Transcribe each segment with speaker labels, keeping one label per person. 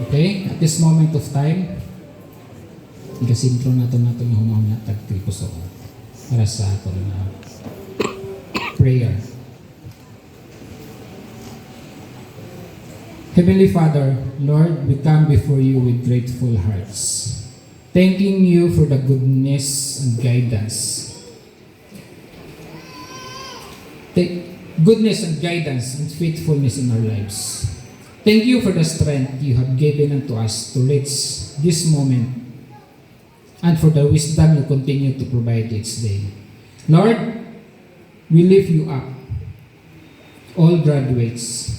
Speaker 1: Okay? At this moment of time, ikasintro natin yung humahong tagtipuso para sa ato na prayer. Heavenly Father, Lord, we come before you with grateful hearts, thanking you for the goodness and guidance. Goodness and guidance and faithfulness in our lives. Thank you for the strength you have given unto us to reach this moment and for the wisdom you continue to provide each day. Lord, we lift you up. All graduates,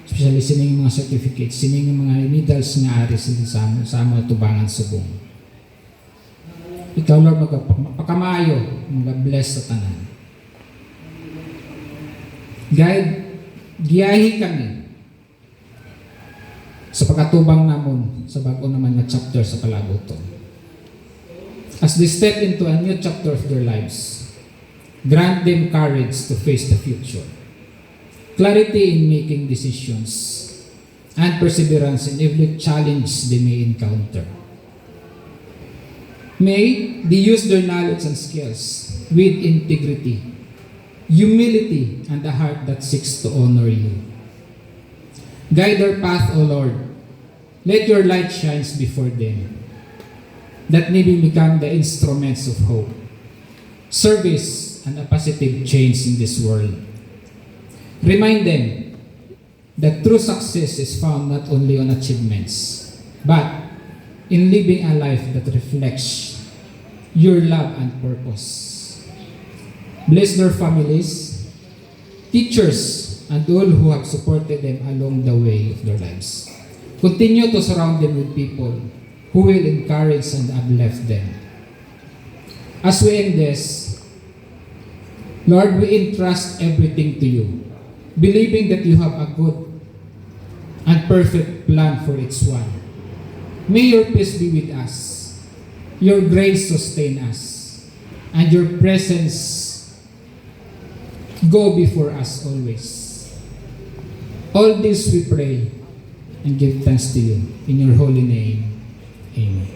Speaker 1: especially sining mga certificates, sining mga medals nga ari sa mga tubangan subong. Ikaw, Lord, magpakamayo, mag-bless sa tanan. Guide, giyahi kami sa pagkatubang namon sa bago naman na chapter sa palabuton. As they step into a new chapter of their lives, grant them courage to face the future, clarity in making decisions, and perseverance in every challenge they may encounter. May they use their knowledge and skills with integrity, humility, and a heart that seeks to honor you. Guide their path, O Lord. Let your light shine before them, that may become the instruments of hope, service, and a positive change in this world. Remind them that true success is found not only on achievements, but in living a life that reflects your love and purpose. Bless their families, teachers, and all who have supported them along the way of their lives. Continue to surround them with people who will encourage and uplift them. As we end this, Lord, we entrust everything to you, believing that you have a good and perfect plan for each one. May your peace be with us, your grace sustain us, and your presence go before us always. All this we pray and give thanks to you. In your holy name, amen.